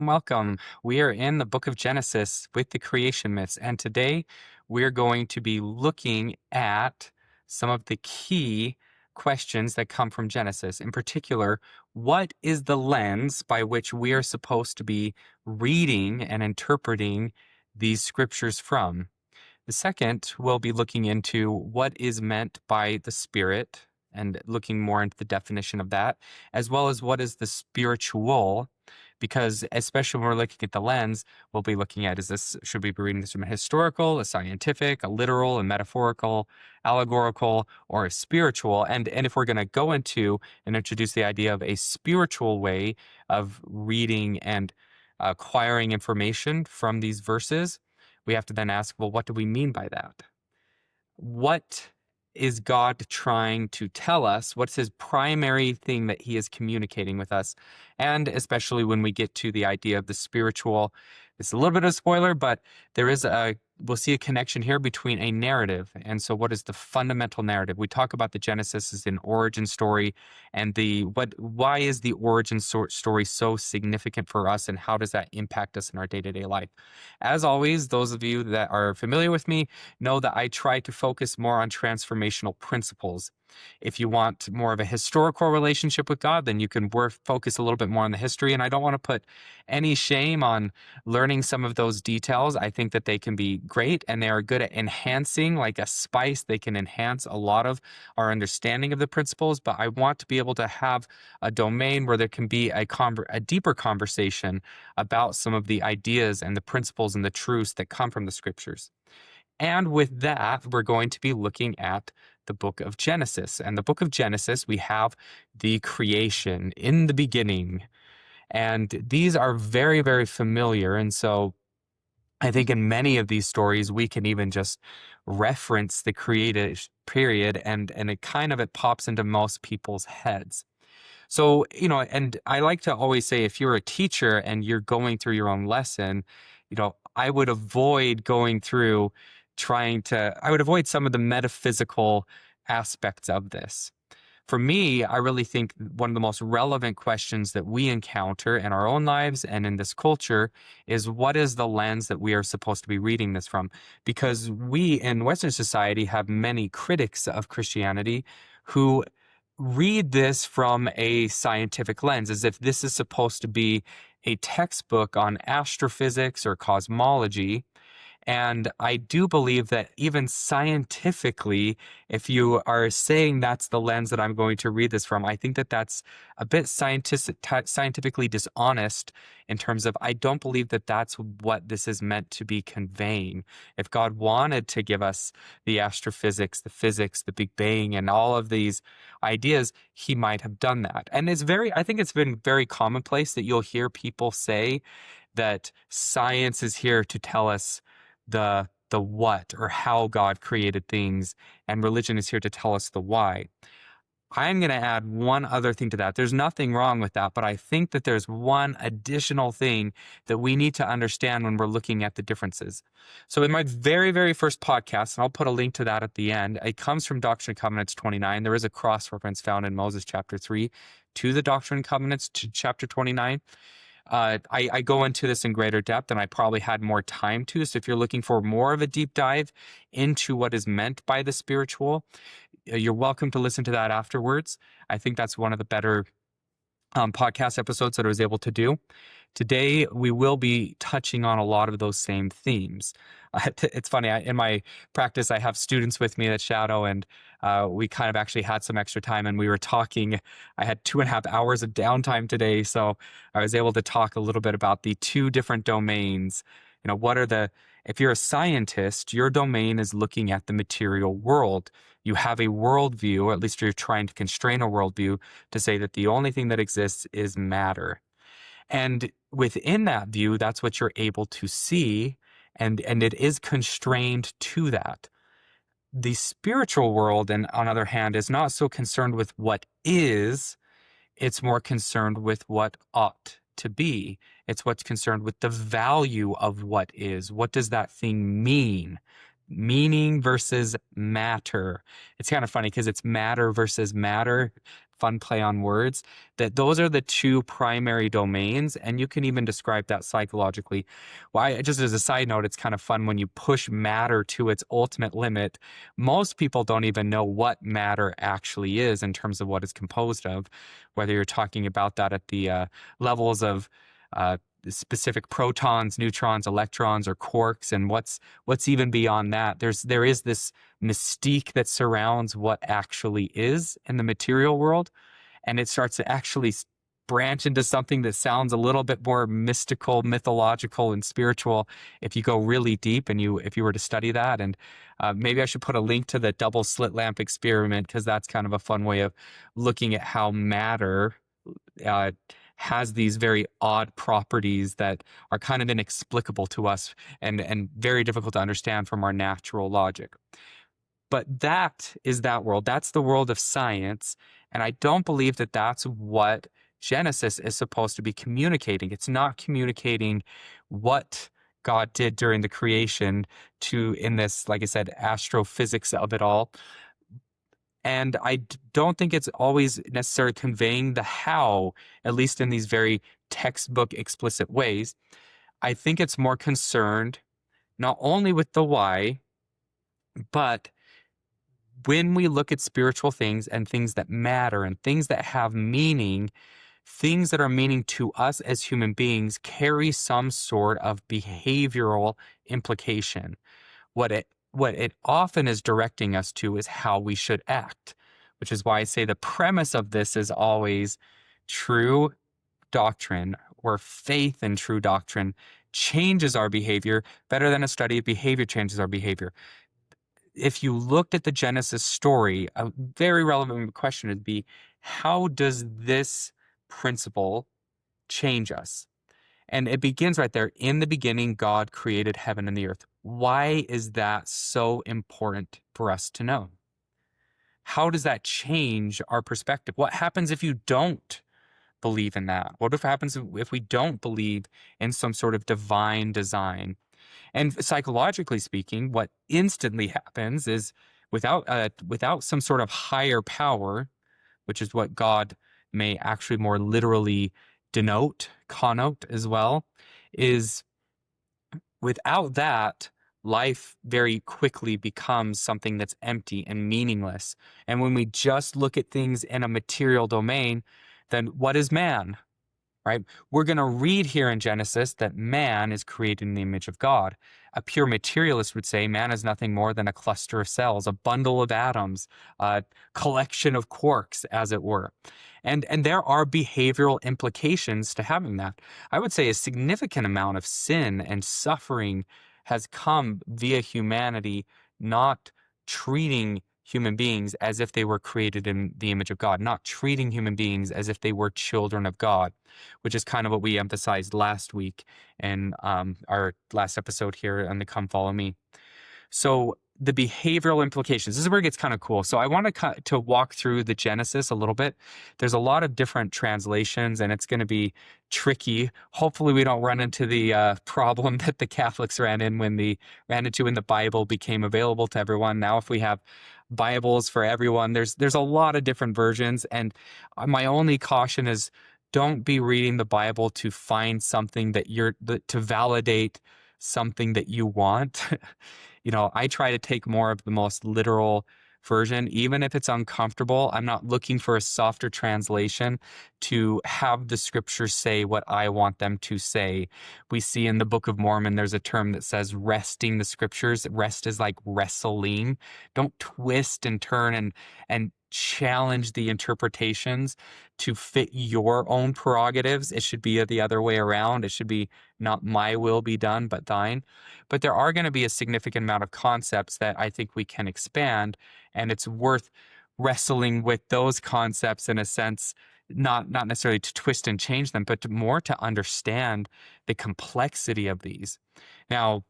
Welcome. We are in the book of Genesis with the creation myths, and today we're going to be looking at some of the key questions that come from Genesis. In particular, what is the lens by which we are supposed to be reading and interpreting these scriptures from? The second, we'll be looking into what is meant by the Spirit and looking more into the definition of that, as well as what is the spiritual, because especially when we're looking at the lens, we'll be looking at should we be reading this from a historical, a scientific, a literal, a metaphorical, allegorical, or a spiritual? And if we're going to go into and introduce the idea of a spiritual way of reading and acquiring information from these verses, we have to then ask, well, what do we mean by that? What is God trying to tell us? What's his primary thing that he is communicating with us? And especially when we get to the idea of the spiritual, it's a little bit of a spoiler, but we'll see a connection here between a narrative. And so what is the fundamental narrative? We talk about the Genesis as an origin story, and why is the origin story so significant for us, and how does that impact us in our day-to-day life? As always, those of you that are familiar with me know that I try to focus more on transformational principles. If you want more of a historical relationship with God, then you can focus a little bit more on the history. And I don't want to put any shame on learning some of those details. I think that they can be great, and they are good at enhancing, like a spice. They can enhance a lot of our understanding of the principles. But I want to be able to have a domain where there can be a deeper conversation about some of the ideas and the principles and the truths that come from the scriptures. And with that, we're going to be looking at the book of Genesis. And the book of Genesis, we have the creation in the beginning. And these are very, very familiar. And so I think in many of these stories, we can even just reference the creative period, and it pops into most people's heads. So, and I like to always say, if you're a teacher and you're going through your own lesson, I would avoid I would avoid some of the metaphysical aspects of this. For me, I really think one of the most relevant questions that we encounter in our own lives and in this culture is, what is the lens that we are supposed to be reading this from? Because we in Western society have many critics of Christianity who read this from a scientific lens, as if this is supposed to be a textbook on astrophysics or cosmology. And I do believe that even scientifically, if you are saying that's the lens that I'm going to read this from, I think that that's a bit scientifically dishonest, in terms of, I don't believe that that's what this is meant to be conveying. If God wanted to give us the astrophysics, the physics, the Big Bang, and all of these ideas, he might have done that. And I think it's been very commonplace that you'll hear people say that science is here to tell us the what, or how God created things, and religion is here to tell us the why. I'm going to add one other thing to that. There's nothing wrong with that, but I think that there's one additional thing that we need to understand when we're looking at the differences. So in my very, very first podcast, and I'll put a link to that at the end, it comes from Doctrine and Covenants 29. There is a cross-reference found in Moses chapter 3 to the Doctrine and Covenants to chapter 29. I go into this in greater depth, and I probably had more time to. So if you're looking for more of a deep dive into what is meant by the spiritual, you're welcome to listen to that afterwards. I think that's one of the better podcast episodes that I was able to do. Today, we will be touching on a lot of those same themes. It's funny, in my practice, I have students with me that shadow, and we kind of actually had some extra time, and we were talking. I had 2.5 hours of downtime today, so I was able to talk a little bit about the two different domains. If you're a scientist, your domain is looking at the material world. You have a worldview, or at least you're trying to constrain a worldview to say that the only thing that exists is matter. And within that view, that's what you're able to see, and it is constrained to that. The spiritual world, and on the other hand, is not so concerned with what is, it's more concerned with what ought to be. It's what's concerned with the value of what is. What does that thing mean? Meaning versus matter. It's kind of funny because it's matter versus matter. fun play on words, that those are the two primary domains. And you can even describe that psychologically. Why, just as a side note, it's kind of fun when you push matter to its ultimate limit. Most people don't even know what matter actually is in terms of what it's composed of, whether you're talking about that at the levels of uh, specific protons, neutrons, electrons, or quarks, and what's even beyond that. There is this mystique that surrounds what actually is in the material world, and it starts to actually branch into something that sounds a little bit more mystical, mythological, and spiritual if you go really deep and if you were to study that. And maybe I should put a link to the double slit lamp experiment, because that's kind of a fun way of looking at how matter uh, has these very odd properties that are kind of inexplicable to us and very difficult to understand from our natural logic. But that is that world. That's the world of science. And I don't believe that that's what Genesis is supposed to be communicating. It's not communicating what God did during the creation in this, like I said, astrophysics of it all. And I don't think it's always necessarily conveying the how, at least in these very textbook explicit ways. I think it's more concerned not only with the why, but when we look at spiritual things and things that matter and things that have meaning, things that are meaning to us as human beings carry some sort of behavioral implication. What it often is directing us to is how we should act, which is why I say the premise of this is always true doctrine, or faith in true doctrine changes our behavior better than a study of behavior changes our behavior. If you looked at the Genesis story, a very relevant question would be, how does this principle change us? And it begins right there. In the beginning, God created heaven and the earth. Why is that so important for us to know? How does that change our perspective? What happens if you don't believe in that? What happens if we don't believe in some sort of divine design? And psychologically speaking, what instantly happens is without some sort of higher power, which is what God may actually more literally connote as well, is without that, life very quickly becomes something that's empty and meaningless. And when we just look at things in a material domain, then what is man? Right? We're going to read here in Genesis that man is created in the image of God. A pure materialist would say man is nothing more than a cluster of cells, a bundle of atoms, a collection of quarks, as it were. And there are behavioral implications to having that. I would say a significant amount of sin and suffering has come via humanity not treating human beings as if they were created in the image of God, not treating human beings as if they were children of God, which is kind of what we emphasized last week in our last episode here on the Come Follow Me. So the behavioral implications, this is where it gets kind of cool. So I want to walk through the Genesis a little bit. There's a lot of different translations, and it's going to be tricky. Hopefully we don't run into the problem that the Catholics ran into when the Bible became available to everyone. Now, if we have Bibles for everyone, there's a lot of different versions. And my only caution is, don't be reading the Bible to find something to validate something that you want. I try to take more of the most literal version, even if it's uncomfortable. I'm not looking for a softer translation to have the scriptures say what I want them to say. We see in the Book of Mormon, there's a term that says resting the scriptures. Rest is like wrestling. Don't twist and turn and challenge the interpretations to fit your own prerogatives. It should be the other way around. It should be not my will be done, but thine. But there are going to be a significant amount of concepts that I think we can expand, and it's worth wrestling with those concepts in a sense, not necessarily to twist and change them, but more to understand the complexity of these. Now,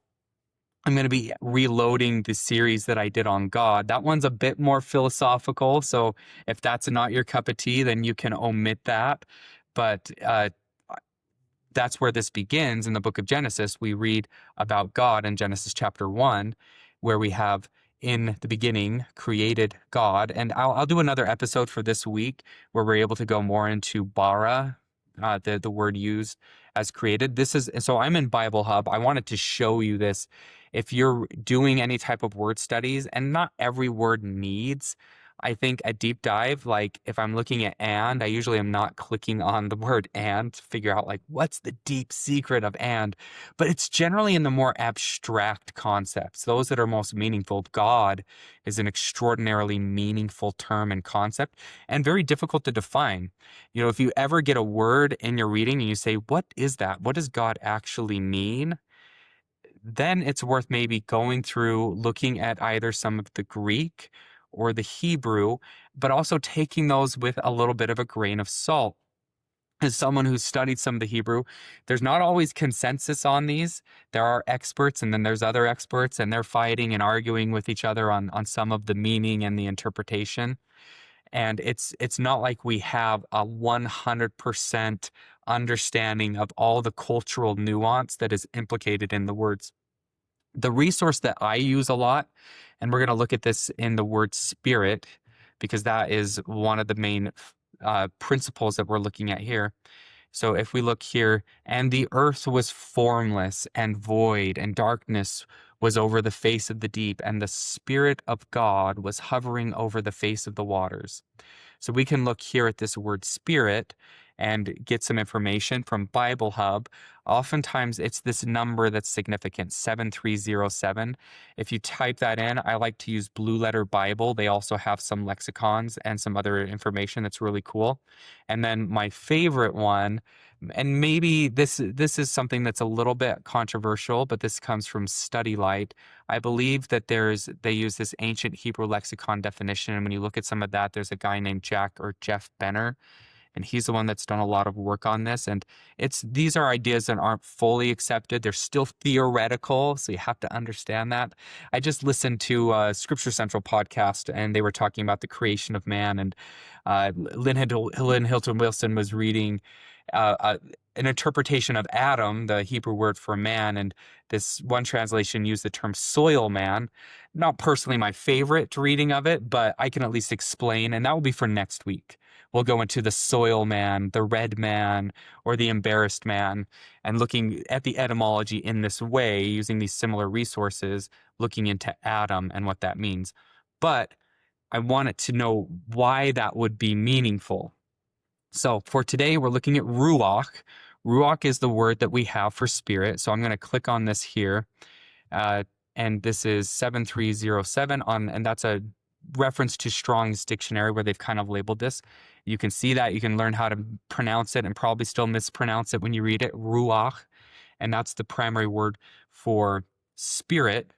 I'm going to be reloading the series that I did on God. That one's a bit more philosophical. So if that's not your cup of tea, then you can omit that. But that's where this begins in the book of Genesis. We read about God in Genesis chapter 1, where we have in the beginning created God. And I'll do another episode for this week where we're able to go more into bara, the word used as created. This is so I'm in Bible Hub. I wanted to show you this. If you're doing any type of word studies, and not every word needs, I think, a deep dive. Like if I'm looking at and, I usually am not clicking on the word and to figure out like what's the deep secret of and, but it's generally in the more abstract concepts, those that are most meaningful. God is an extraordinarily meaningful term and concept and very difficult to define. You know, if you ever get a word in your reading and you say, what is that? What does God actually mean? Then it's worth maybe going through looking at either some of the Greek or the Hebrew, but also taking those with a little bit of a grain of salt. As someone who's studied some of the Hebrew, there's not always consensus on these. There are experts and then there's other experts, and they're fighting and arguing with each other on some of the meaning and the interpretation. And it's not like we have a 100% understanding of all the cultural nuance that is implicated in the words. The resource that I use a lot, and we're going to look at this in the word spirit, because that is one of the main principles that we're looking at here. So if we look here, and the earth was formless and void, and darkness was over the face of the deep, and the Spirit of God was hovering over the face of the waters. So we can look here at this word spirit and get some information from Bible Hub. Oftentimes it's this number that's significant, 7307. If you type that in, I like to use Blue Letter Bible. They also have some lexicons and some other information that's really cool. And then my favorite one, and maybe this is something that's a little bit controversial, but this comes from Study Light. I believe that they use this ancient Hebrew lexicon definition, and when you look at some of that, there's a guy named Jeff Benner, and he's the one that's done a lot of work on this. And these are ideas that aren't fully accepted. They're still theoretical, so you have to understand that. I just listened to a Scripture Central podcast, and they were talking about the creation of man, and Lynn Hilton Wilson was reading an interpretation of Adam, the Hebrew word for man, and this one translation used the term soil man. Not personally my favorite reading of it, but I can at least explain, and that will be for next week. We'll go into the soil man, the red man, or the embarrassed man, and looking at the etymology in this way, using these similar resources, looking into Adam and what that means. But I wanted to know why that would be meaningful. So for today, we're looking at ruach. Ruach is the word that we have for spirit. So I'm going to click on this here. And this is 7307 and that's a reference to Strong's dictionary where they've kind of labeled this. You can see that. You can learn how to pronounce it and probably still mispronounce it when you read it, ruach. And that's the primary word for spirit.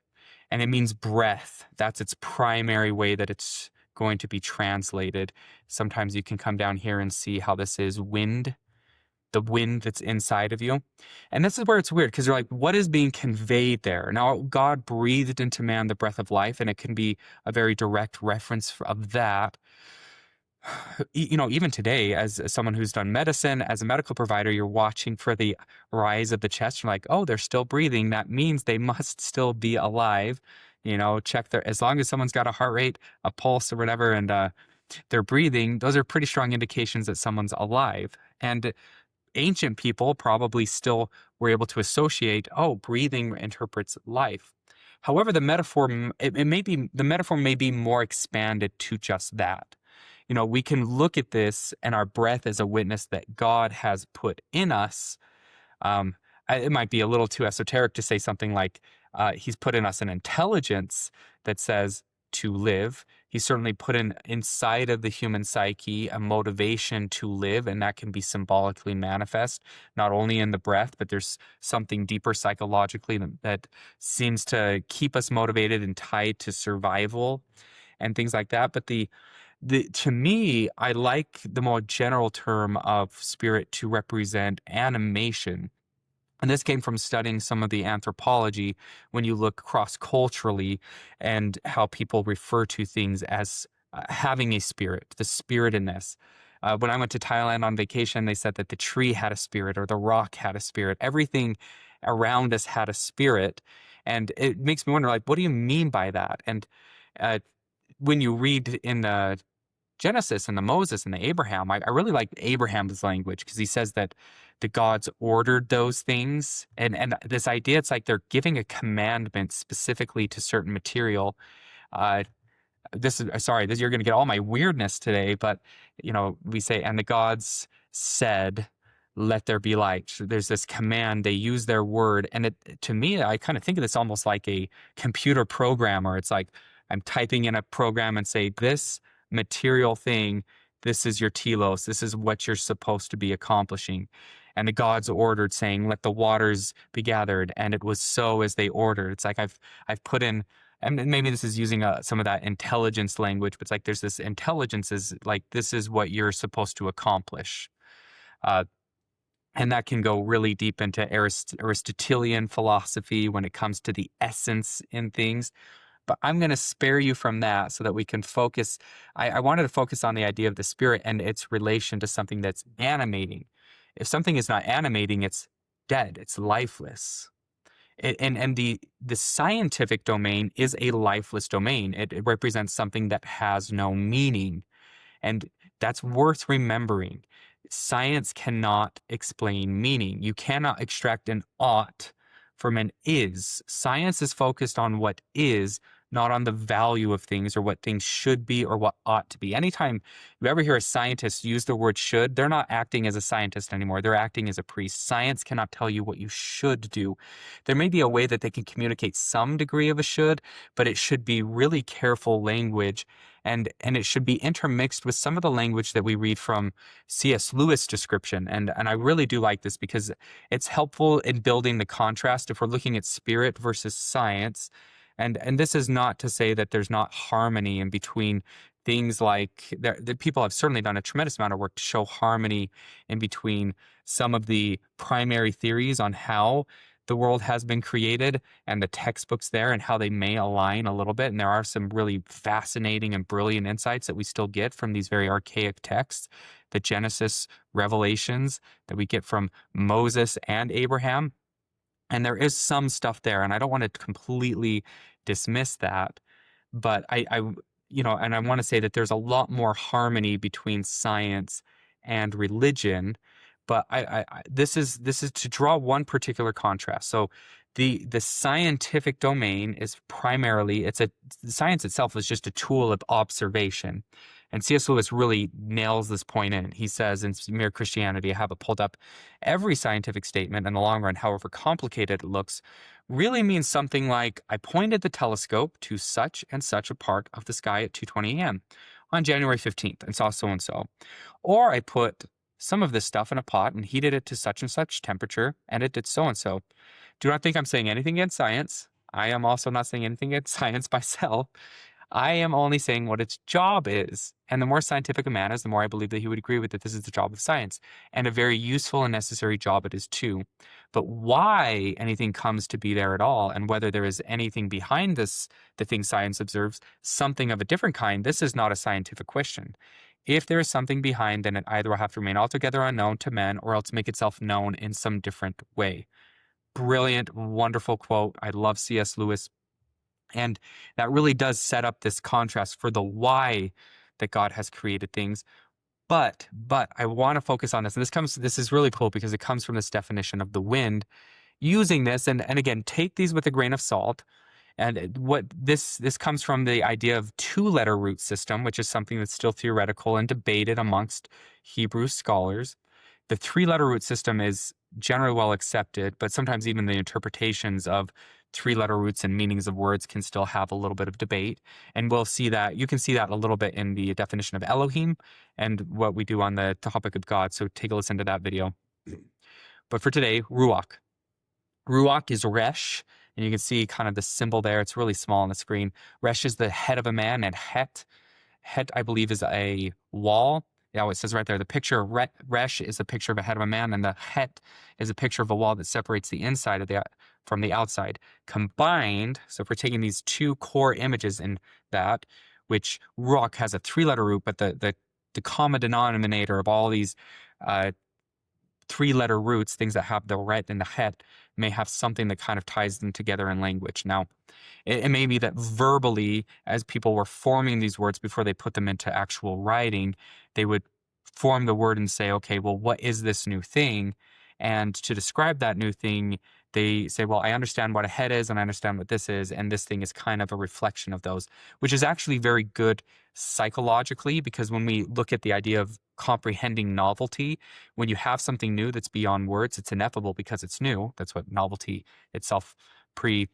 And it means breath. That's its primary way that it's going to be translated. Sometimes you can come down here and see how this is wind, the wind that's inside of you. And this is where it's weird, because you're like, what is being conveyed there? Now, God breathed into man the breath of life, and it can be a very direct reference of that. You know, even today, as someone who's done medicine, as a medical provider, you're watching for the rise of the chest. You're like, oh, they're still breathing. That means they must still be alive. You know, check as long as someone's got a heart rate, a pulse or whatever, and they're breathing, those are pretty strong indications that someone's alive. And ancient people probably still were able to associate, oh, breathing interprets life. However, the metaphor may be more expanded to just that. You know, we can look at this and our breath as a witness that God has put in us. It might be a little too esoteric to say something like he's put in us an intelligence that says to live. He's certainly put inside of the human psyche a motivation to live, and that can be symbolically manifest, not only in the breath, but there's something deeper psychologically that seems to keep us motivated and tied to survival and things like that. But to me, I like the more general term of spirit to represent animation. And this came from studying some of the anthropology when you look cross-culturally and how people refer to things as having a spirit, the spirit in this. When I went to Thailand on vacation, they said that the tree had a spirit or the rock had a spirit. Everything around us had a spirit. And it makes me wonder, like, what do you mean by that? And Uh, when you read in the Genesis and the Moses and the Abraham, I really like Abraham's language because he says that the gods ordered those things. And this idea, it's like they're giving a commandment specifically to certain material. Uh, this is sorry, this you're going to get all my weirdness today, but we say, and the gods said, "Let there be light." So there's this command. They use their word, and to me, I kind of think of this almost like a computer programmer. It's like I'm typing in a program and say, "This material thing, this is your telos. This is what you're supposed to be accomplishing." And the gods ordered, saying, "Let the waters be gathered," and it was so as they ordered. It's like I've put in, and maybe this is using some of that intelligence language, but it's like there's this intelligence is like this is what you're supposed to accomplish. Uh, and that can go really deep into Aristotelian philosophy when it comes to the essence in things. But I'm going to spare you from that so that we can focus. I wanted to focus on the idea of the spirit and its relation to something that's animating. If something is not animating, it's dead, it's lifeless. And the scientific domain is a lifeless domain. It represents something that has no meaning. And that's worth remembering. Science cannot explain meaning. You cannot extract an ought from an is. Science is focused on what is, not on the value of things or what things should be or what ought to be. Anytime you ever hear a scientist use the word should, they're not acting as a scientist anymore. They're acting as a priest. Science cannot tell you what you should do. There may be a way that they can communicate some degree of a should, but it should be really careful language. And it should be intermixed with some of the language that we read from C.S. Lewis' description. And I really do like this because it's helpful in building the contrast if we're looking at spirit versus science. And this is not to say that there's not harmony in between things like the people have certainly done a tremendous amount of work to show harmony in between some of the primary theories on how the world has been created and the textbooks there and how they may align a little bit. And there are some really fascinating and brilliant insights that we still get from these very archaic texts, the Genesis revelations that we get from Moses and Abraham. And there is some stuff there, and I don't want to completely dismiss that, but and I want to say that there's a lot more harmony between science and religion. But this is to draw one particular contrast. So the scientific domain is primarily science itself is just a tool of observation. And C.S. Lewis really nails this point in. He says in Mere Christianity, I have it pulled up, every scientific statement in the long run, however complicated it looks, really means something like, I pointed the telescope to such and such a part of the sky at 2:20 a.m. on January 15th and saw so-and-so. Or I put some of this stuff in a pot and heated it to such and such temperature, and it did so-and-so. Do not think I'm saying anything against science. I am also not saying anything against science myself. I am only saying what its job is. And the more scientific a man is, the more I believe that he would agree with that this is the job of science. And a very useful and necessary job it is too. But why anything comes to be there at all, and whether there is anything behind this, the thing science observes, something of a different kind, this is not a scientific question. If there is something behind, then it either will have to remain altogether unknown to men or else make itself known in some different way. Brilliant, wonderful quote. I love C.S. Lewis. And that really does set up this contrast for the why that God has created things. But I want to focus on this. And this is really cool because it comes from this definition of the wind. Using this, and again, take these with a grain of salt. And what this comes from the idea of two-letter root system, which is something that's still theoretical and debated amongst Hebrew scholars. The three-letter root system is generally well accepted, but sometimes even the interpretations of three-letter roots and meanings of words can still have a little bit of debate. And we'll see that, you can see that a little bit in the definition of Elohim and what we do on the topic of God. So take a listen to that video. But for today, Ruach. Ruach is Resh, and you can see kind of the symbol there. It's really small on the screen. Resh is the head of a man, and Het, I believe, is a wall. Yeah, it says right there, the picture of Resh is a picture of a head of a man, and the Het is a picture of a wall that separates the inside of from the outside. Combined, so if we're taking these two core images in that, which Ruach has a three-letter root, but the common denominator of all these three-letter roots, things that have the Ret and the Het, may have something that kind of ties them together in language. Now, it may be that verbally, as people were forming these words before they put them into actual writing, they would form the word and say, okay, well, what is this new thing? And to describe that new thing, they say, well, I understand what a head is and I understand what this is. And this thing is kind of a reflection of those, which is actually very good psychologically, because when we look at the idea of comprehending novelty, when you have something new that's beyond words, it's ineffable because it's new. That's what novelty itself pre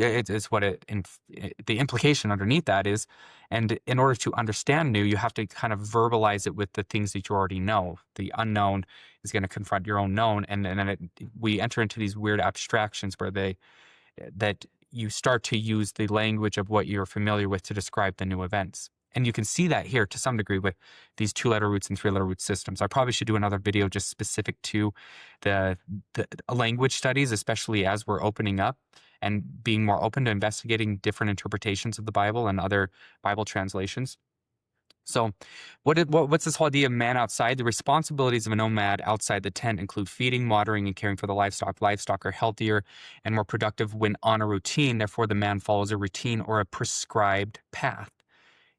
it's what the implication underneath that is. And in order to understand new, you have to kind of verbalize it with the things that you already know. The unknown is going to confront your own known. And then we enter into these weird abstractions where that you start to use the language of what you're familiar with to describe the new events. And you can see that here to some degree with these 2-letter roots and 3-letter root systems. I probably should do another video just specific to the language studies, especially as we're opening up and being more open to investigating different interpretations of the Bible and other Bible translations. So what's this whole idea of man outside? The responsibilities of a nomad outside the tent include feeding, watering, and caring for the livestock. Livestock are healthier and more productive when on a routine. Therefore, the man follows a routine or a prescribed path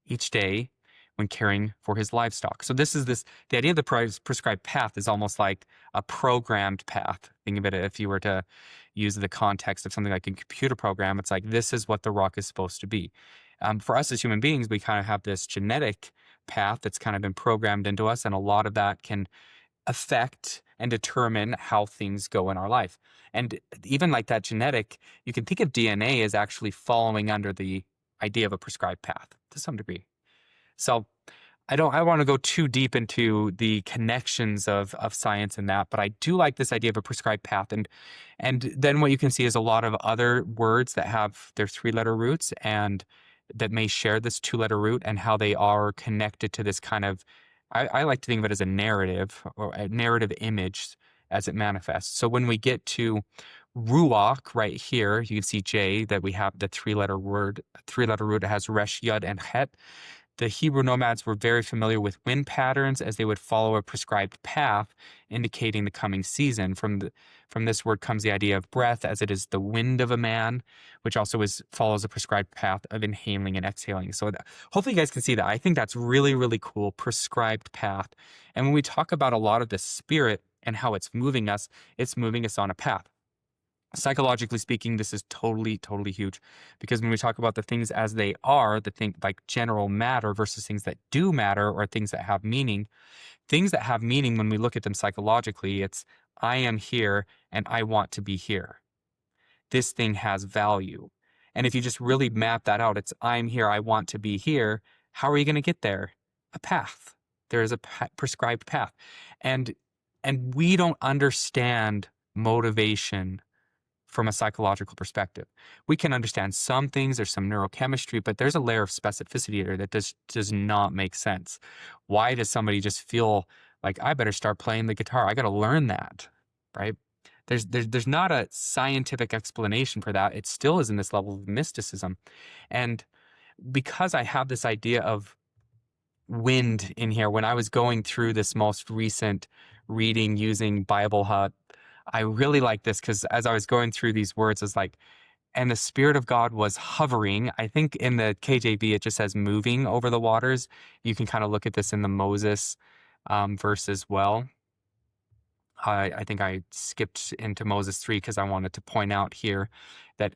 each day when caring for his livestock. So the idea of the prescribed path is almost like a programmed path. Think of it if you were to use the context of something like a computer program. It's like, this is what the rock is supposed to be. For us as human beings, we kind of have this genetic path that's kind of been programmed into us, and a lot of that can affect and determine how things go in our life. And even like that genetic, you can think of DNA as actually following under the idea of a prescribed path to some degree. So I want to go too deep into the connections of science and that, but I do like this idea of a prescribed path. And then what you can see is a lot of other words that have their 3-letter roots and that may share this 2-letter root, and how they are connected to this kind of, I like to think of it as a narrative or a narrative image as it manifests. So when we get to ruach right here, you can see J, that we have the 3-letter root. It has resh, yud, and het. The Hebrew nomads were very familiar with wind patterns, as they would follow a prescribed path indicating the coming season. From this word comes the idea of breath, as it is the wind of a man, which also follows a prescribed path of inhaling and exhaling. So hopefully you guys can see that. I think that's really, really cool, prescribed path. And when we talk about a lot of the spirit and how it's moving us on a path. Psychologically speaking, this is totally, totally huge, because when we talk about the things as they are, the thing like general matter versus things that do matter, or things that have meaning, when we look at them psychologically, it's I am here and I want to be here. This thing has value. And if you just really map that out, it's I'm here, I want to be here. How are you going to get there? A path. There is a prescribed path. And we don't understand motivation from a psychological perspective. We can understand some things, there's some neurochemistry, but there's a layer of specificity there that does not make sense. Why does somebody just feel like, I better start playing the guitar? I got to learn that, right? There's not a scientific explanation for that. It still is in this level of mysticism. And because I have this idea of wind in here, when I was going through this most recent reading using Bible Hut, I really like this, because as I was going through these words, it's like, and the Spirit of God was hovering. I think in the KJV, it just says moving over the waters. You can kind of look at this in the Moses verse as well. I think I skipped into Moses 3 because I wanted to point out here that,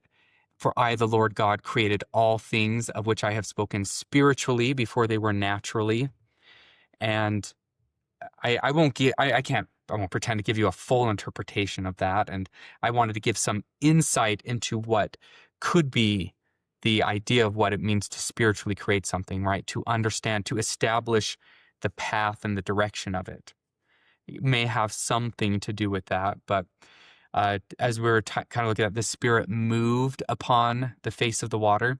for I, the Lord God, created all things, of which I have spoken spiritually before they were naturally. And I won't pretend to give you a full interpretation of that. And I wanted to give some insight into what could be the idea of what it means to spiritually create something, right? To understand, to establish the path and the direction of it. It may have something to do with that, but as we're kind of looking at, the Spirit moved upon the face of the water.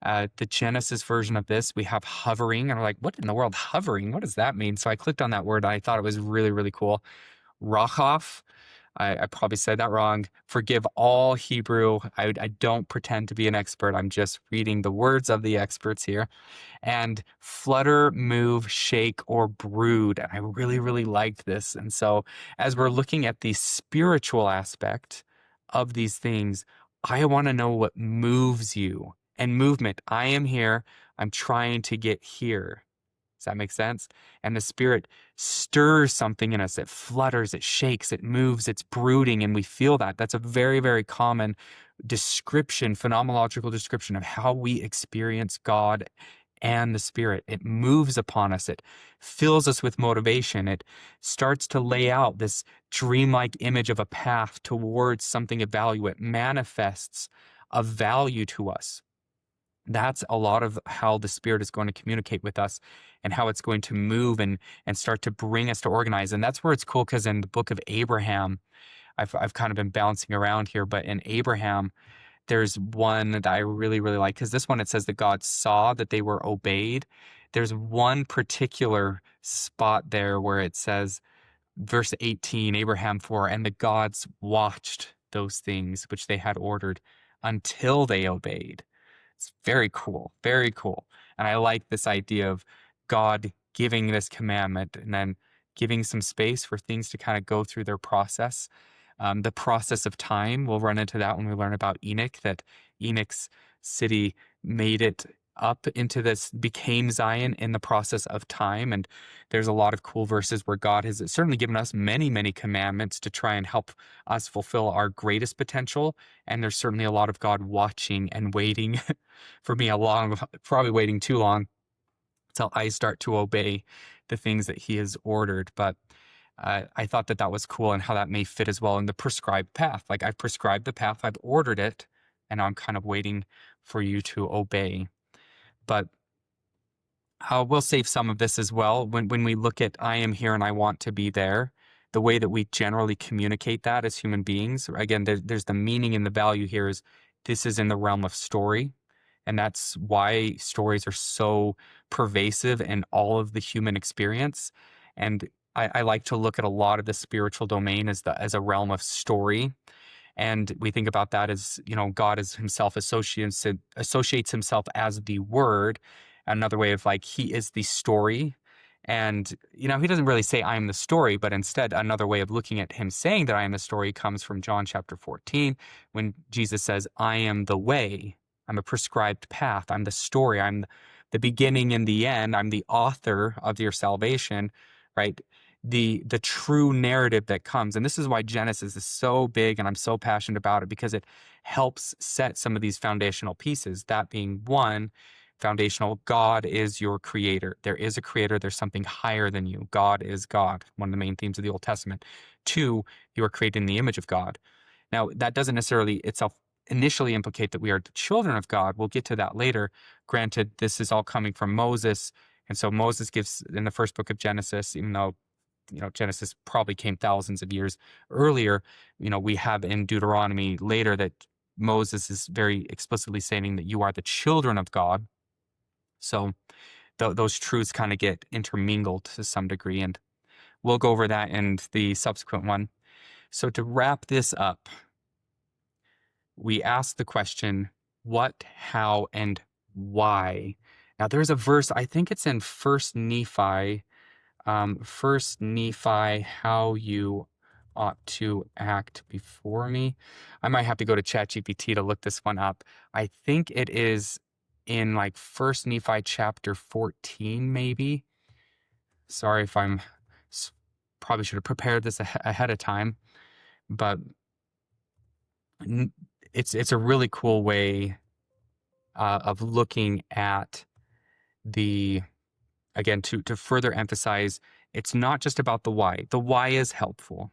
The Genesis version of this, we have hovering, and we're like, what in the world, hovering? What does that mean? So I clicked on that word, and I thought it was really, really cool. Rachav. I probably said that wrong. Forgive all Hebrew. I don't pretend to be an expert. I'm just reading the words of the experts here. And flutter, move, shake, or brood. And I really, really liked this. And so as we're looking at the spiritual aspect of these things, I want to know what moves you. And movement, I am here, I'm trying to get here. Does that make sense? And the Spirit stirs something in us. It flutters, it shakes, it moves, it's brooding, and we feel that. That's a very, very common description, phenomenological description of how we experience God and the Spirit. It moves upon us, it fills us with motivation, it starts to lay out this dreamlike image of a path towards something of value. It manifests a value to us. That's a lot of how the Spirit is going to communicate with us and how it's going to move and start to bring us to organize. And that's where it's cool, because in the book of Abraham, I've kind of been bouncing around here, but in Abraham, there's one that I really, really like, because this one, it says that God saw that they were obeyed. There's one particular spot there where it says, verse 18, Abraham 4, and the gods watched those things which they had ordered until they obeyed. It's very cool, very cool. And I like this idea of God giving this commandment and then giving some space for things to kind of go through their process. The process of time, we'll run into that when we learn about Enoch, that Enoch's city made it up into this, became Zion in the process of time. And there's a lot of cool verses where God has certainly given us many, many commandments to try and help us fulfill our greatest potential. And there's certainly a lot of God watching and waiting for me, probably waiting too long till I start to obey the things that he has ordered. But I thought that was cool, and how that may fit as well in the prescribed path. Like, I've prescribed the path, I've ordered it, and I'm kind of waiting for you to obey. But we'll save some of this as well. When we look at I am here and I want to be there, the way that we generally communicate that as human beings, again, there's the meaning and the value here is this is in the realm of story. And that's why stories are so pervasive in all of the human experience. And I like to look at a lot of the spiritual domain as a realm of story. And we think about that as, God as himself associates himself as the word. Another way of, like, he is the story. And, he doesn't really say I am the story, but instead another way of looking at him saying that I am the story comes from John chapter 14, when Jesus says, I am the way. I'm a prescribed path. I'm the story. I'm the beginning and the end. I'm the author of your salvation, right? The true narrative that comes. And this is why Genesis is so big, and I'm so passionate about it, because it helps set some of these foundational pieces. That being one, foundational, God is your creator. There is a creator. There's something higher than you. God is God, one of the main themes of the Old Testament. Two, you are created in the image of God. Now, that doesn't necessarily itself initially implicate that we are the children of God. We'll get to that later. Granted, this is all coming from Moses. And so Moses gives, in the first book of Genesis, even though Genesis probably came thousands of years earlier, we have in Deuteronomy later that Moses is very explicitly saying that you are the children of God. So those truths kind of get intermingled to some degree, and we'll go over that in the subsequent one. So to wrap this up, we ask the question, what, how, and why? Now, there's a verse, I think it's in First Nephi, how you ought to act before me. I might have to go to ChatGPT to look this one up. I think it is in like First Nephi chapter 14, maybe. Sorry if I'm probably should have prepared this ahead of time, but it's a really cool way of looking at again, to further emphasize, it's not just about the why. The why is helpful,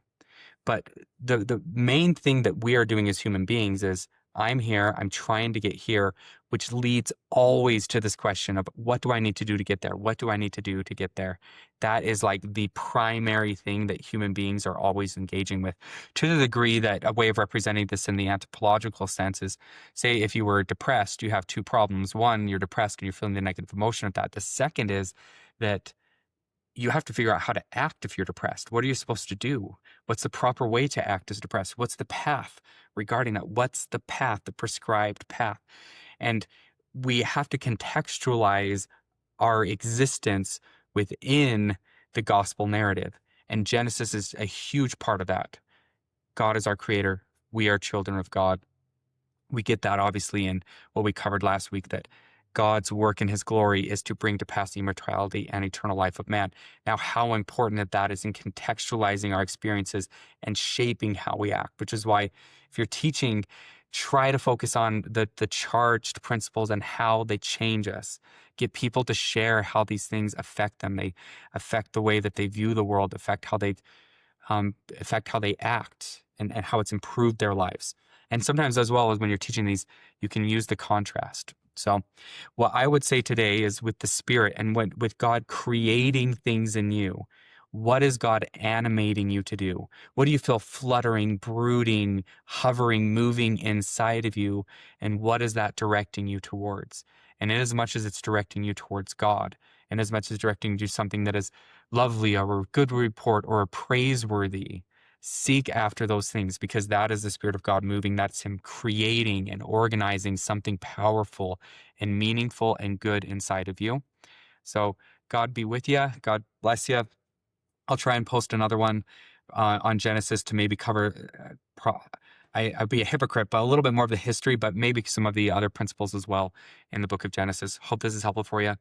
but the main thing that we are doing as human beings is I'm here, I'm trying to get here, which leads always to this question of what do I need to do to get there? What do I need to do to get there? That is like the primary thing that human beings are always engaging with, to the degree that a way of representing this in the anthropological sense is, say, if you were depressed, you have two problems. One, you're depressed and you're feeling the negative emotion of that. The second is that you have to figure out how to act if you're depressed. What are you supposed to do? What's the proper way to act as depressed? What's the path regarding that? What's the path, the prescribed path? And we have to contextualize our existence within the gospel narrative. And Genesis is a huge part of that. God is our creator. we are children of God. We get that obviously in what we covered last week, that God's work in his glory is to bring to pass the immortality and eternal life of man. Now, how important that is in contextualizing our experiences and shaping how we act, which is why if you're teaching, try to focus on the charged principles and how they change us. Get people to share how these things affect them. They affect the way that they view the world, affect how they act, and how it's improved their lives. And sometimes, as well as when you're teaching these, you can use the contrast. So, what I would say today is with the Spirit and with God creating things in you, what is God animating you to do? What do you feel fluttering, brooding, hovering, moving inside of you? And what is that directing you towards? And in as much as it's directing you towards God, and as much as directing you to something that is lovely or a good report or a praiseworthy, seek after those things, because that is the Spirit of God moving. That's him creating and organizing something powerful and meaningful and good inside of you. So God be with you. God bless you. I'll try and post another one on Genesis to maybe cover. I'd be a hypocrite, but a little bit more of the history, but maybe some of the other principles as well in the book of Genesis. Hope this is helpful for you.